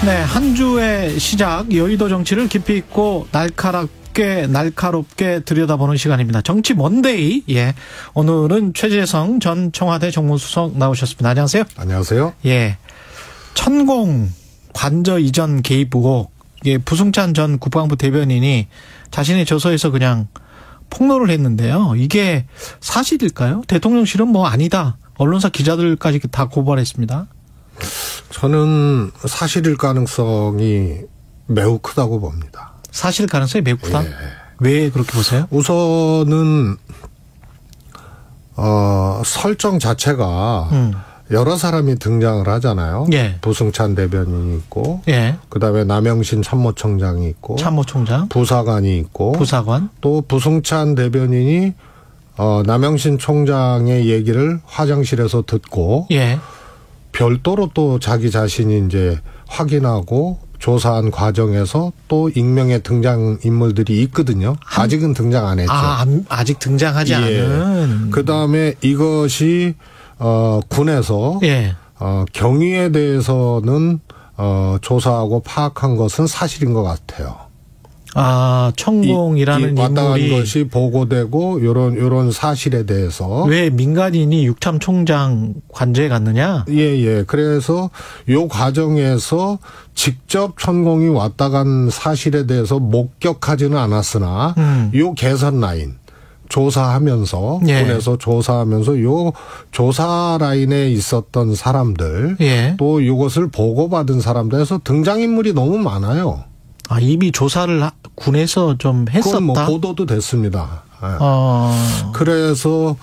네, 한 주의 시작, 여의도 정치를 깊이 있고 날카롭게 들여다보는 시간입니다. 정치 먼데이. 예, 오늘은 최재성 전 청와대 정무수석 나오셨습니다. 안녕하세요. 안녕하세요. 예, 천공 관저 이전 개입 의혹. 예, 부승찬 전 국방부 대변인이 자신의 저서에서 그냥 폭로를 했는데요. 이게 사실일까요? 대통령실은 뭐 아니다. 언론사 기자들까지 다 고발했습니다. 저는 사실일 가능성이 매우 크다고 봅니다. 사실 가능성이 매우 크다? 예. 왜 그렇게 보세요? 우선은 설정 자체가 여러 사람이 등장을 하잖아요. 예. 부승찬 대변인이 있고, 예. 그다음에 남영신 참모총장이 있고, 참모총장, 부사관이 있고, 부사관, 또 부승찬 대변인이 남영신 총장의 얘기를 화장실에서 듣고, 예. 별도로 또 자기 자신이 이제 확인하고 조사한 과정에서 또 익명의 등장 인물들이 있거든요. 아직은 등장 안 했죠. 아직 등장하지 예. 않은. 그다음에 이것이 군에서 예. 경위에 대해서는 조사하고 파악한 것은 사실인 것 같아요. 천공이라는 왔다 간 인물이 것이 보고되고 요런 사실에 대해서 왜 민간인이 육참 총장 관저에 갔느냐? 예. 그래서 요 과정에서 직접 천공이 왔다 간 사실에 대해서 목격하지는 않았으나 요 개선 라인 조사하면서 예. 군에서 조사하면서 요 조사 라인에 있었던 사람들 예. 또 이것을 보고받은 사람들에서 등장인물이 너무 많아요. 이미 조사를 군에서 좀 했었다. 그건 뭐 보도도 됐습니다. 그래서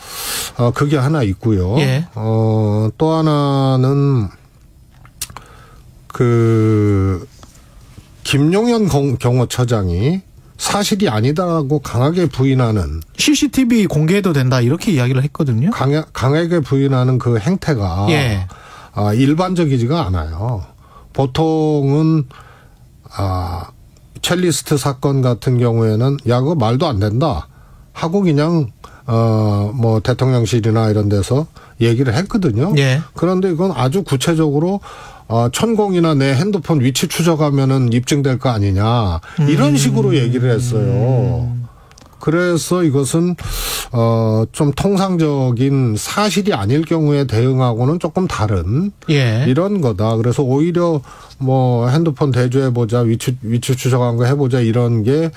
그게 하나 있고요. 예. 또 하나는 김용현 경호처장이 사실이 아니다라고 강하게 부인하는 CCTV 공개해도 된다 이렇게 이야기를 했거든요. 강하게 부인하는 그 행태가 예. 일반적이지가 않아요. 보통은 첼리스트 사건 같은 경우에는 그거 말도 안 된다 하고 그냥 뭐 대통령실이나 이런 데서 얘기를 했거든요. 예. 그런데 이건 아주 구체적으로 천공이나 내 핸드폰 위치 추적하면은 입증될 거 아니냐 이런 식으로 얘기를 했어요. 그래서 이것은 좀 통상적인 사실이 아닐 경우에 대응하고는 조금 다른 예. 이런 거다. 그래서 오히려 뭐 핸드폰 대조해보자, 위치 추적한 거 해보자 이런 게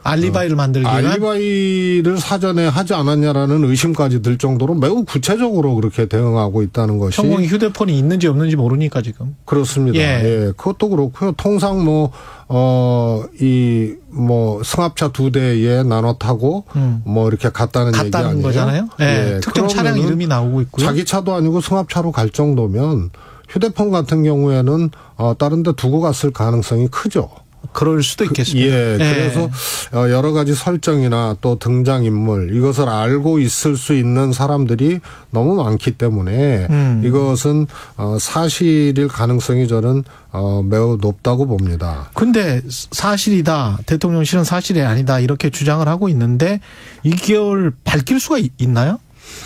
알리바이를 만들기 위한 알리바이를 사전에 하지 않았냐라는 의심까지 들 정도로 매우 구체적으로 그렇게 대응하고 있다는 것이. 천공이 휴대폰이 있는지 없는지 모르니까 지금. 그렇습니다. 예. 그것도 그렇고요. 통상 승합차 2대에 나눠 타고 뭐 이렇게 갔다는 얘기 아니에요? 거잖아요. 예. 특정 차량 이름이 나오고 있고요. 자기 차도 아니고 승합차로 갈 정도면 휴대폰 같은 경우에는 다른 데 두고 갔을 가능성이 크죠. 그럴 수도 있겠습니다. 예. 그래서 여러 가지 설정이나 또 등장인물 이것을 알고 있을 수 있는 사람들이 너무 많기 때문에 이것은 사실일 가능성이 저는 매우 높다고 봅니다. 근데 사실이다. 대통령실은 사실이 아니다. 이렇게 주장을 하고 있는데 이걸 밝힐 수가 있나요?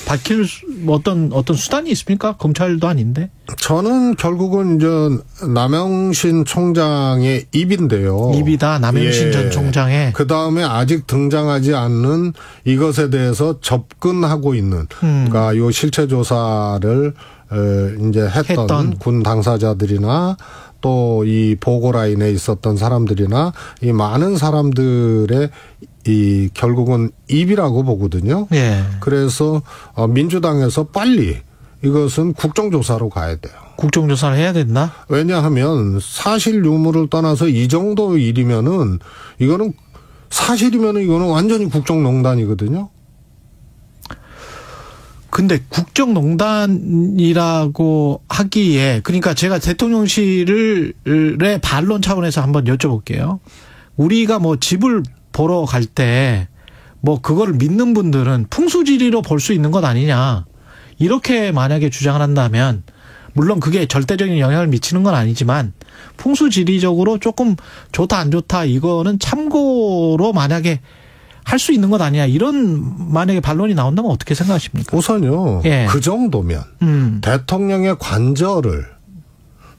밝힐 어떤 수단이 있습니까? 검찰도 아닌데. 저는 결국은 이제 남영신 총장의 입인데요. 입이다. 남영신 전 총장의. 그 다음에 아직 등장하지 않는 이것에 대해서 접근하고 있는, 그러니까 요 실체 조사를 이제 했던 군 당사자들이나 또 이 보고 라인에 있었던 사람들이나 이 많은 사람들의 결국은 입이라고 보거든요. 예. 그래서 민주당에서 빨리 이것은 국정조사로 가야 돼요. 국정조사를 해야 된다? 왜냐하면 사실 유무를 떠나서 이 정도 일이면은 이거는 사실이면은 이거는 완전히 국정농단이거든요. 근데 국정농단이라고 하기에 그러니까 제가 대통령실의 반론 차원에서 한번 여쭤볼게요. 우리가 뭐 집을 보러 갈 때 뭐 그거를 믿는 분들은 풍수지리로 볼 수 있는 것 아니냐. 이렇게 만약에 주장을 한다면 물론 그게 절대적인 영향을 미치는 건 아니지만 풍수지리적으로 조금 좋다 안 좋다 이거는 참고로 만약에 할 수 있는 것 아니야. 이런 만약에 반론이 나온다면 어떻게 생각하십니까? 우선요. 예. 그 정도면 대통령의 관저를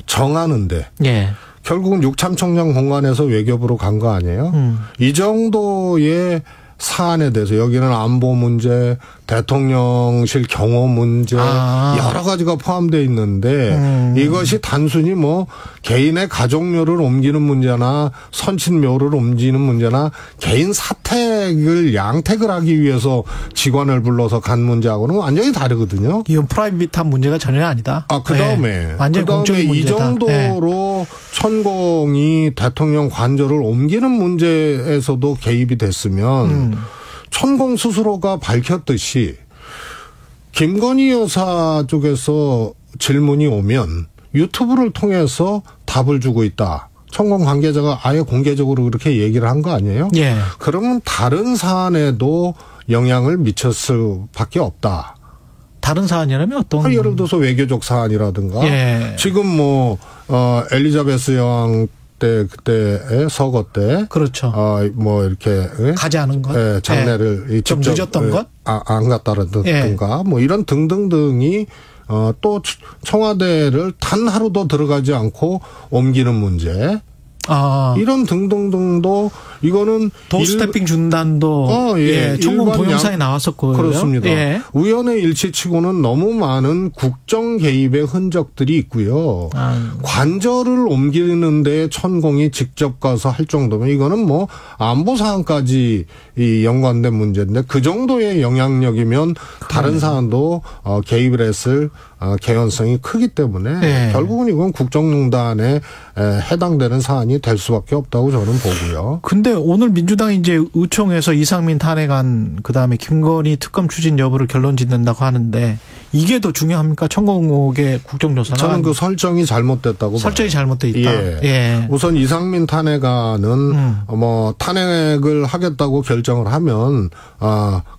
정하는데 예. 결국은 육참총장 공간에서 외교부로 간 거 아니에요? 이 정도의 사안에 대해서 여기는 안보 문제, 대통령실 경호 문제 여러 가지가 포함되어 있는데 이것이 단순히 뭐 개인의 가족묘를 옮기는 문제나 선친묘를 옮기는 문제나 개인 사택을 양택을 하기 위해서 직원을 불러서 간 문제하고는 완전히 다르거든요. 이건 프라이빗한 문제가 전혀 아니다. 그다음에 완전히 공적인 문제다. 이 정도로 천공이 대통령 관저를 옮기는 문제에서도 개입이 됐으면 천공 스스로가 밝혔듯이 김건희 여사 쪽에서 질문이 오면 유튜브를 통해서 답을 주고 있다. 천공 관계자가 아예 공개적으로 그렇게 얘기를 한 거 아니에요? 예. 그러면 다른 사안에도 영향을 미쳤을 수밖에 없다. 다른 사안이라면 어떤? 예를 들어서 외교적 사안이라든가 예. 지금 뭐 엘리자베스 여왕 때 그때의 서거 때 그렇죠. 뭐 이렇게 가지 않은 것, 장례를 좀 늦었던 것, 안 갔다라든가 뭐 이런 등등등이 또 청와대를 단 하루도 들어가지 않고 옮기는 문제. 이런 등등등도 이거는 도스태핑 준단도 천공 동영상에 나왔었고요. 그렇습니다. 예. 우연의 일치치고는 너무 많은 국정 개입의 흔적들이 있고요. 관저를 옮기는 데 천공이 직접 가서 할 정도면 이거는 뭐 안보 사안까지 연관된 문제인데 그 정도의 영향력이면 다른 사안도 개입을 했을 개연성이 크기 때문에 결국은 이건 국정농단에 해당되는 사안이 될 수밖에 없다고 저는 보고요. 근데 오늘 민주당이 이제 의총에서 이상민 탄핵안 그다음에 김건희 특검 추진 여부를 결론 짓는다고 하는데 이게 더 중요합니까? 천공옥의 국정조사는? 저는 그 설정이 잘못됐다고 설정이 봐요. 잘못돼 있다. 우선 이상민 탄핵안은 뭐 탄핵을 하겠다고 결정을 하면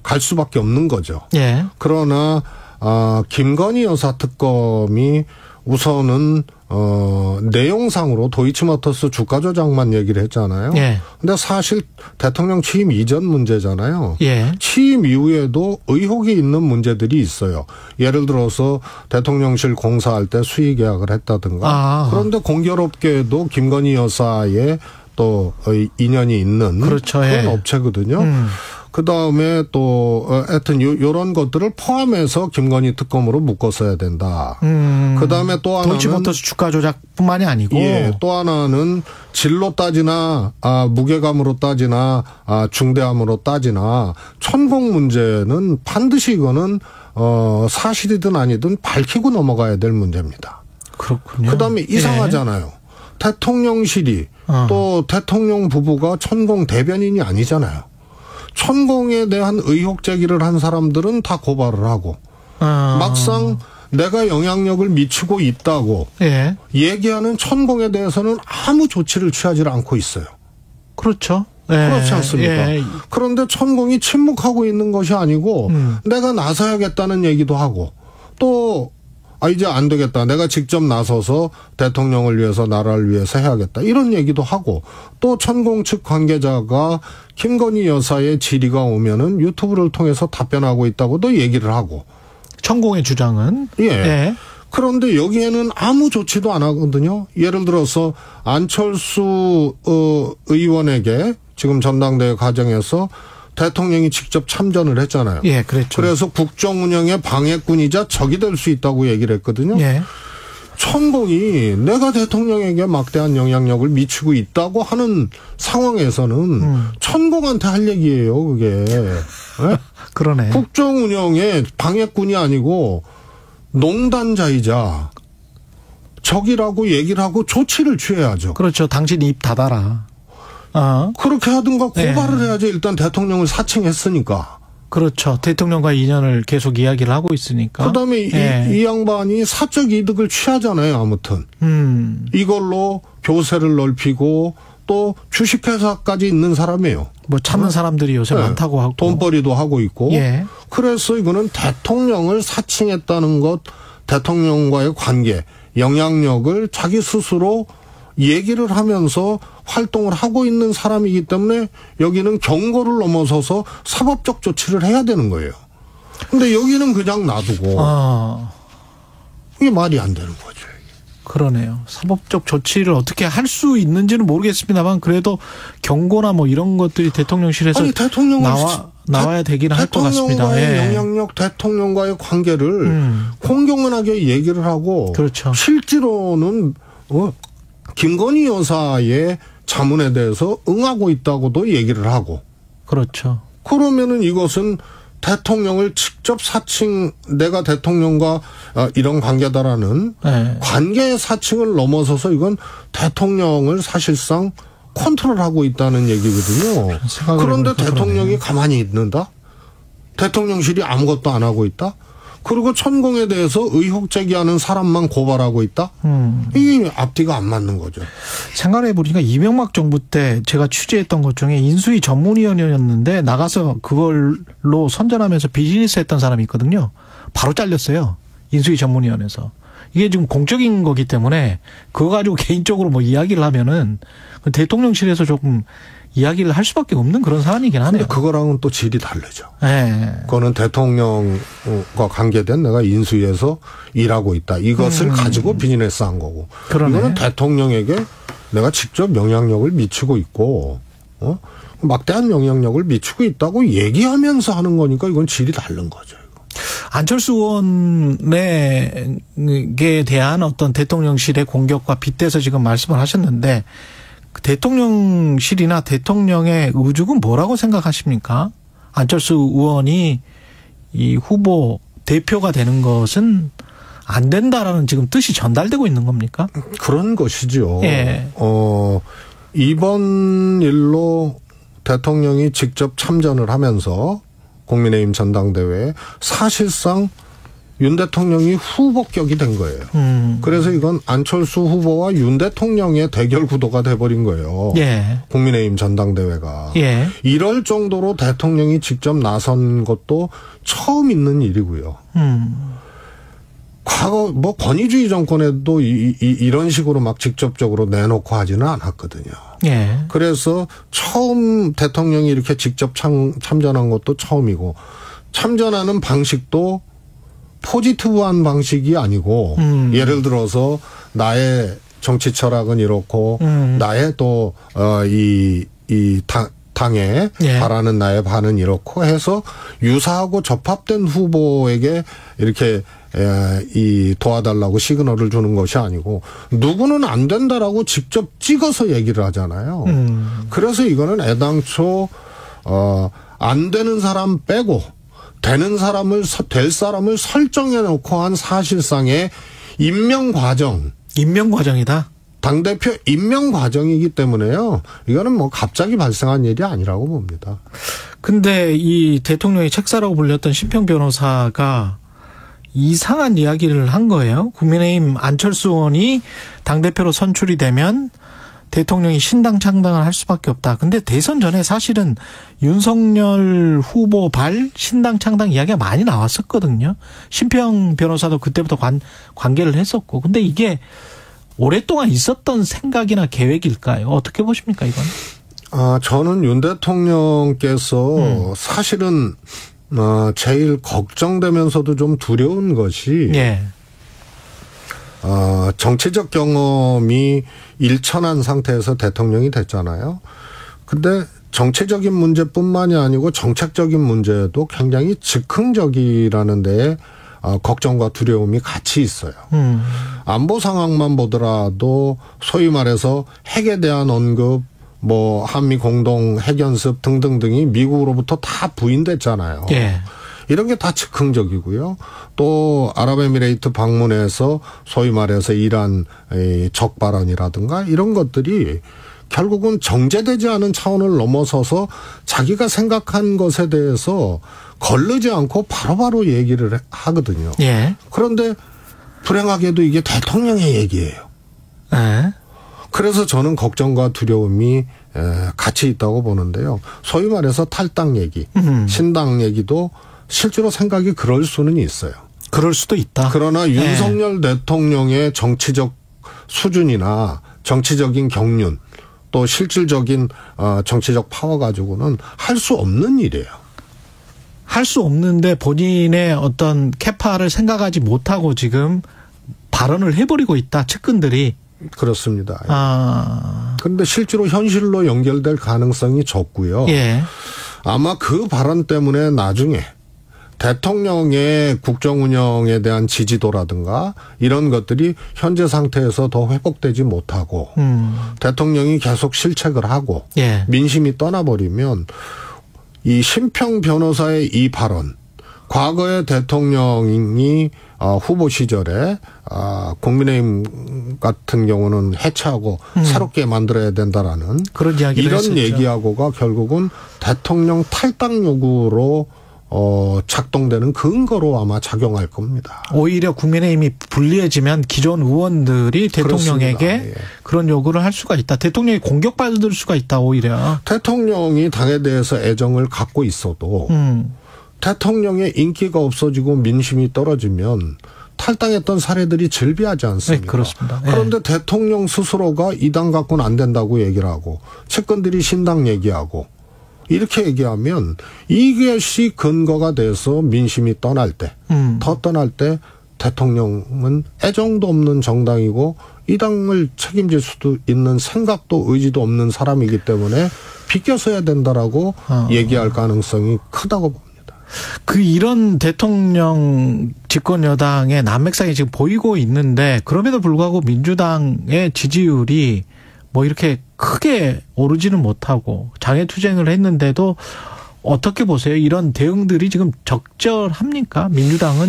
갈 수밖에 없는 거죠. 그러나 김건희 여사 특검이 우선은 내용상으로 도이치모터스 주가 조작만 얘기를 했잖아요. 근데 사실 대통령 취임 이전 문제잖아요. 취임 이후에도 의혹이 있는 문제들이 있어요. 예를 들어서 대통령실 공사할 때 수의 계약을 했다든가. 그런데 공교롭게도 김건희 여사의 또 인연이 있는 그런 업체거든요. 그다음에 또 하여튼 요런 것들을 포함해서 김건희 특검으로 묶었어야 된다. 그다음에 또 하나는 도이치모터스 주가 조작뿐만이 아니고 또 하나는 질로 따지나 무게감으로 따지나 중대함으로 따지나 천공 문제는 반드시 이거는 사실이든 아니든 밝히고 넘어가야 될 문제입니다. 그렇군요. 그다음에 이상하잖아요. 대통령실이 또 대통령 부부가 천공 대변인이 아니잖아요. 천공에 대한 의혹 제기를 한 사람들은 다 고발을 하고 막상 내가 영향력을 미치고 있다고 얘기하는 천공에 대해서는 아무 조치를 취하지 않고 있어요. 그렇죠. 그렇지 않습니까? 그런데 천공이 침묵하고 있는 것이 아니고 내가 나서야겠다는 얘기도 하고 또 이제 안 되겠다. 내가 직접 나서서 대통령을 위해서 나라를 위해서 해야겠다. 이런 얘기도 하고 또 천공 측 관계자가 김건희 여사의 질의가 오면은 유튜브를 통해서 답변하고 있다고도 얘기를 하고. 천공의 주장은? 그런데 여기에는 아무 조치도 안 하거든요. 예를 들어서 안철수 의원에게 지금 전당대회 과정에서 대통령이 직접 참전을 했잖아요. 그랬죠. 그래서 국정 운영의 방해꾼이자 적이 될 수 있다고 얘기를 했거든요. 천공이 내가 대통령에게 막대한 영향력을 미치고 있다고 하는 상황에서는 천공한테 할 얘기예요, 그게. 그러네. 국정 운영의 방해꾼이 아니고 농단자이자 적이라고 얘기를 하고 조치를 취해야죠. 그렇죠. 당신 입 닫아라. 그렇게 하든가 고발을 해야지. 일단 대통령을 사칭했으니까. 그렇죠. 대통령과 인연을 계속 이야기를 하고 있으니까. 그다음에 이 양반이 사적 이득을 취하잖아요. 아무튼. 이걸로 교세를 넓히고 또 주식회사까지 있는 사람이에요. 뭐 찾는 사람들이 요새 많다고 하고. 돈벌이도 하고 있고. 그래서 이거는 대통령을 사칭했다는 것, 대통령과의 관계, 영향력을 자기 스스로 얘기를 하면서 활동을 하고 있는 사람이기 때문에 여기는 경고를 넘어서서 사법적 조치를 해야 되는 거예요. 근데 여기는 그냥 놔두고 이게 말이 안 되는 거죠. 그러네요. 사법적 조치를 어떻게 할 수 있는지는 모르겠습니다만 그래도 경고나 뭐 이런 것들이 대통령실에서 나와야 되기는 할 것 같습니다. 대통령과의 영향력, 대통령과의 관계를 공공연하게 얘기를 하고 그렇죠. 실제로는 김건희 여사의 자문에 대해서 응하고 있다고도 얘기를 하고 그렇죠. 그러면은 이것은 대통령을 직접 사칭 내가 대통령과 이런 관계다라는 네. 관계의 사칭을 넘어서서 이건 대통령을 사실상 컨트롤하고 있다는 얘기거든요. 그런데 대통령이 가만히 있는다? 대통령실이 아무것도 안 하고 있다? 그리고 천공에 대해서 의혹 제기하는 사람만 고발하고 있다? 이게 앞뒤가 안 맞는 거죠. 생각해보니까 이명박 정부 때 제가 취재했던 것 중에 인수위 전문위원이었는데 나가서 그걸로 선전하면서 비즈니스 했던 사람이 있거든요. 바로 잘렸어요. 인수위 전문위원회에서. 이게 지금 공적인 거기 때문에 그거 가지고 개인적으로 뭐 이야기를 하면은 대통령실에서 조금 이야기를 할 수밖에 없는 그런 사안이긴 하네요. 근데 그거랑은 또 질이 다르죠. 네. 그거는 대통령과 관계된 내가 인수위에서 일하고 있다. 이것을 가지고 비즈니스 한 거고. 그러네. 이거는 대통령에게 내가 직접 영향력을 미치고 있고, 막대한 영향력을 미치고 있다고 얘기하면서 하는 거니까 이건 질이 다른 거죠. 안철수 의원에게 대한 어떤 대통령실의 공격과 빗대서 지금 말씀을 하셨는데 대통령실이나 대통령의 의죽은 뭐라고 생각하십니까? 안철수 의원이 이 후보 대표가 되는 것은 안 된다라는 지금 뜻이 전달되고 있는 겁니까? 그런 것이죠. 예. 이번 일로 대통령이 직접 참전을 하면서 국민의힘 전당대회에 사실상 윤 대통령이 후보격이 된 거예요. 그래서 이건 안철수 후보와 윤 대통령의 대결 구도가 돼버린 거예요. 예. 국민의힘 전당대회가. 예. 이럴 정도로 대통령이 직접 나선 것도 처음 있는 일이고요. 과거 뭐 권위주의 정권에도 이런 식으로 막 직접적으로 내놓고 하지는 않았거든요. 예. 그래서 처음 대통령이 이렇게 직접 참전한 것도 처음이고 참전하는 방식도 포지티브한 방식이 아니고 예를 들어서 나의 정치 철학은 이렇고 나의 또 당에 예. 바라는 나의 바는 이렇고 해서 유사하고 접합된 후보에게 이렇게 도와달라고 시그널을 주는 것이 아니고 누구는 안 된다라고 직접 찍어서 얘기를 하잖아요. 그래서 이거는 애당초 안 되는 사람 빼고 되는 사람을 될 사람을 설정해 놓고 한 사실상의 임명 과정이다. 당대표 임명 과정이기 때문에요. 이거는 뭐 갑자기 발생한 일이 아니라고 봅니다. 근데 이 대통령의 책사라고 불렸던 심평 변호사가 이상한 이야기를 한 거예요. 국민의힘 안철수 의원이 당대표로 선출이 되면 대통령이 신당 창당을 할 수밖에 없다. 근데 대선 전에 사실은 윤석열 후보 신당 창당 이야기가 많이 나왔었거든요. 심평 변호사도 그때부터 관계를 했었고. 근데 이게 오랫동안 있었던 생각이나 계획일까요? 어떻게 보십니까, 이건? 저는 윤 대통령께서 사실은 제일 걱정되면서도 좀 두려운 것이 예. 정치적 경험이 일천한 상태에서 대통령이 됐잖아요. 근데 정치적인 문제뿐만이 아니고 정책적인 문제도 굉장히 즉흥적이라는 데에 걱정과 두려움이 같이 있어요. 안보 상황만 보더라도 소위 말해서 핵에 대한 언급, 뭐 한미 공동 핵연습 등등등이 미국으로부터 다 부인됐잖아요. 예. 이런 게 다 즉흥적이고요. 또 아랍에미레이트 방문해서 소위 말해서 이란 적 발언이라든가 이런 것들이 결국은 정제되지 않은 차원을 넘어서서 자기가 생각한 것에 대해서 거르지 않고 바로바로 얘기를 하거든요. 예. 그런데 불행하게도 이게 대통령의 얘기예요. 예. 그래서 저는 걱정과 두려움이 같이 있다고 보는데요. 소위 말해서 탈당 얘기, 신당 얘기도 실제로 생각이 그럴 수는 있어요. 그럴 수도 있다. 그러나 윤석열 대통령의 정치적 수준이나 정치적인 경륜 또 실질적인 정치적 파워 가지고는 할 수 없는 일이에요. 할 수 없는데 본인의 어떤 캐파를 생각하지 못하고 지금 발언을 해버리고 있다. 측근들이. 그렇습니다. 아. 그런데 실제로 현실로 연결될 가능성이 적고요. 예. 아마 그 발언 때문에 나중에 대통령의 국정 운영에 대한 지지도라든가 이런 것들이 현재 상태에서 더 회복되지 못하고 대통령이 계속 실책을 하고 예. 민심이 떠나버리면 이 심평 변호사의 이 발언, 과거에 대통령이 후보 시절에 국민의힘 같은 경우는 해체하고 새롭게 만들어야 된다라는 그런 이야기를 이런 했었죠. 얘기하고가 결국은 대통령 탈당 요구로 작동되는 근거로 아마 작용할 겁니다. 오히려 국민의힘이 불리해지면 기존 의원들이 대통령에게 예. 그런 요구를 할 수가 있다. 대통령이 공격받을 수가 있다. 오히려. 대통령이 당에 대해서 애정을 갖고 있어도 대통령의 인기가 없어지고 민심이 떨어지면 탈당했던 사례들이 즐비하지 않습니까? 네, 그렇습니다. 네. 그런데 대통령 스스로가 이 당 갖고는 안 된다고 얘기를 하고 측근들이 신당 얘기하고 이렇게 얘기하면 이것이 근거가 돼서 민심이 떠날 때, 더 떠날 때 대통령은 애정도 없는 정당이고 이 당을 책임질 수도 있는 생각도 의지도 없는 사람이기 때문에 비껴서야 된다라고 얘기할 가능성이 크다고 봅니다. 이런 대통령 집권 여당의 난맥상이 지금 보이고 있는데 그럼에도 불구하고 민주당의 지지율이 뭐 이렇게 크게 오르지는 못하고 장애투쟁을 했는데도 어떻게 보세요? 이런 대응들이 지금 적절합니까? 민주당은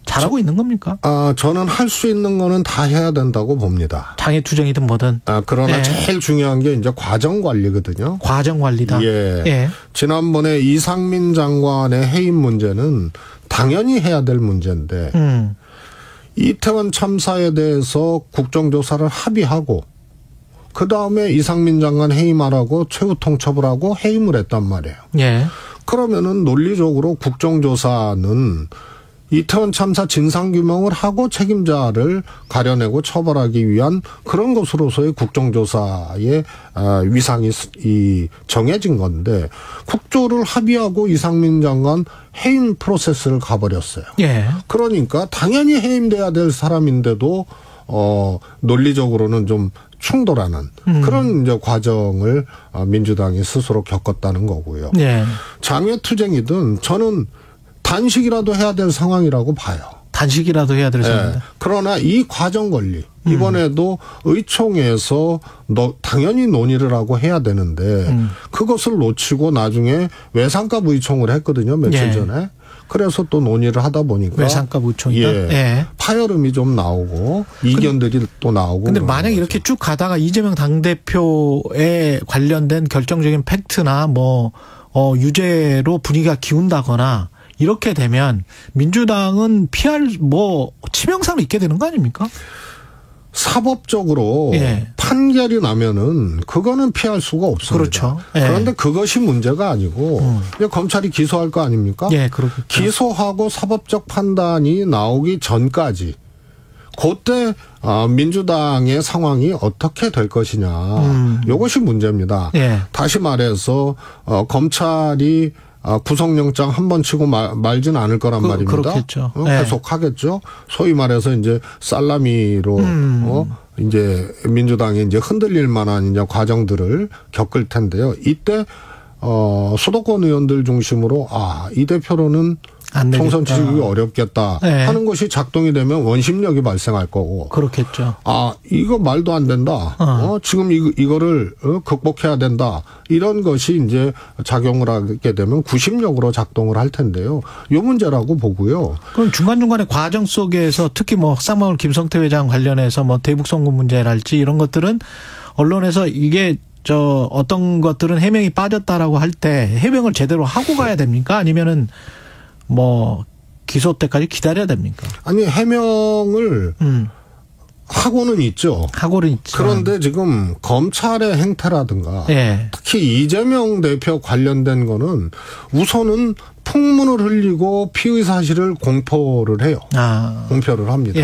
잘하고 있는 겁니까? 저는 할 수 있는 거는 다 해야 된다고 봅니다. 장애투쟁이든 뭐든. 그러나 제일 중요한 게 이제 과정 관리거든요. 과정 관리다. 예. 예. 지난번에 이상민 장관의 해임 문제는 당연히 해야 될 문제인데 이태원 참사에 대해서 국정조사를 합의하고 그다음에 이상민 장관 해임하라고 최후 통첩을 해임을 했단 말이에요. 예. 그러면은 논리적으로 국정조사는 이태원 참사 진상규명을 하고 책임자를 가려내고 처벌하기 위한 그런 것으로서의 국정조사의 위상이 정해진 건데 국조를 합의하고 이상민 장관 해임 프로세스를 가버렸어요. 예. 그러니까 당연히 해임돼야 될 사람인데도 논리적으로는 좀 충돌하는 그런 이제 과정을 민주당이 스스로 겪었다는 거고요. 예. 장외투쟁이든 저는 단식이라도 해야 될 상황이라고 봐요. 단식이라도 해야 될 상황이다. 그러나 이 과정 관리 이번에도 의총에서 당연히 논의를 하고 해야 되는데 그것을 놓치고 나중에 외상값 의총을 했거든요. 며칠 전에. 그래서 또 논의를 하다 보니까 외상값 의총이다. 예. 파열음이 좀 나오고 이견들이 또 나오고. 근데 만약 이렇게 쭉 가다가 이재명 당대표에 관련된 결정적인 팩트나 유죄로 분위기가 기운다거나 이렇게 되면 민주당은 피할 치명상을 입게 되는 거 아닙니까? 사법적으로 판결이 나면은 그거는 피할 수가 없습니다. 그렇죠. 그런데 그것이 문제가 아니고 검찰이 기소할 거 아닙니까? 그렇겠죠. 기소하고 사법적 판단이 나오기 전까지 그때 민주당의 상황이 어떻게 될 것이냐. 이것이 문제입니다. 다시 말해서 검찰이 구속영장 한 번 치고 말진 않을 거란 말입니다. 그렇겠죠. 계속 하겠죠. 소위 말해서 이제 살라미로 이제 민주당이 이제 흔들릴 만한 이제 과정들을 겪을 텐데요. 이때 수도권 의원들 중심으로 이 대표로는 총선 치르기 어렵겠다 하는 것이 작동이 되면 원심력이 발생할 거고. 그렇겠죠. 이거 말도 안 된다. 지금 이거를 극복해야 된다. 이런 것이 이제 작용을 하게 되면 구심력으로 작동을 할 텐데요. 이 문제라고 보고요. 그럼 중간중간에 과정 속에서 특히 흑사마을 김성태 회장 관련해서 대북 송금 문제랄지 이런 것들은 언론에서 이게 어떤 것들은 해명이 빠졌다라고 할 때 해명을 제대로 하고 가야 됩니까? 아니면은 기소 때까지 기다려야 됩니까? 아니, 해명을 하고는 있죠. 하고는 있죠. 그런데 지금 검찰의 행태라든가 특히 이재명 대표 관련된 거는 우선은 풍문을 흘리고 피의 사실을 공포를 해요. 공표를 합니다.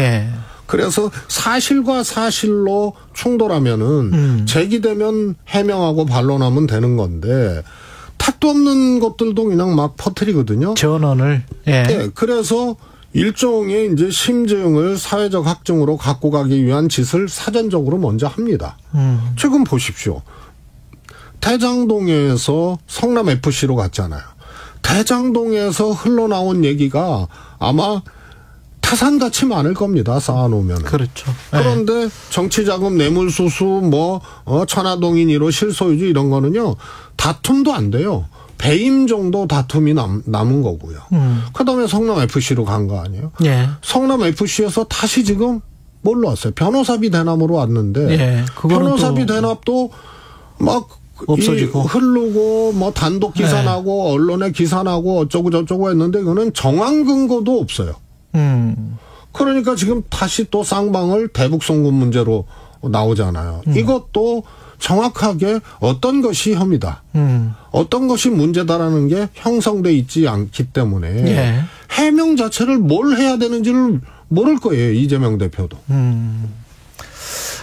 그래서 사실과 사실로 충돌하면은 제기되면 해명하고 반론하면 되는 건데 택도 없는 것들도 그냥 막 퍼뜨리거든요. 전원을. 그래서 일종의 이제 심증을 사회적 학증으로 갖고 가기 위한 짓을 사전적으로 먼저 합니다. 지금 보십시오. 대장동에서 성남 FC로 갔잖아요. 대장동에서 흘러나온 얘기가 아마 타산같이 많을 겁니다. 쌓아놓으면. 그렇죠. 그런데 정치자금 뇌물수수 천하동인이로 실소유주 이런 거는요. 다툼도 안 돼요. 배임 정도 다툼이 남은 거고요. 그다음에 성남 FC로 간 거 아니에요? 예. 성남 FC에서 다시 지금 뭘로 왔어요? 변호사비 대납으로 왔는데 예. 변호사비 대납도 막 없어지고 흐르고 뭐 단독 기사 네. 나고 언론에 기사 나고 어쩌고 저쩌고 했는데 그거는 정황 근거도 없어요. 그러니까 지금 다시 또 쌍방울 대북 송금 문제로 나오잖아요. 이것도 정확하게 어떤 것이 혐의다. 어떤 것이 문제다라는 게 형성돼 있지 않기 때문에 예. 해명 자체를 뭘 해야 되는지를 모를 거예요. 이재명 대표도.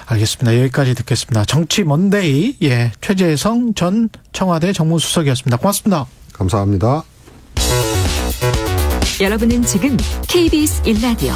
알겠습니다. 여기까지 듣겠습니다. 정치 먼데이 최재성 전 청와대 정무수석이었습니다. 고맙습니다. 감사합니다. 여러분은 지금 KBS 1라디오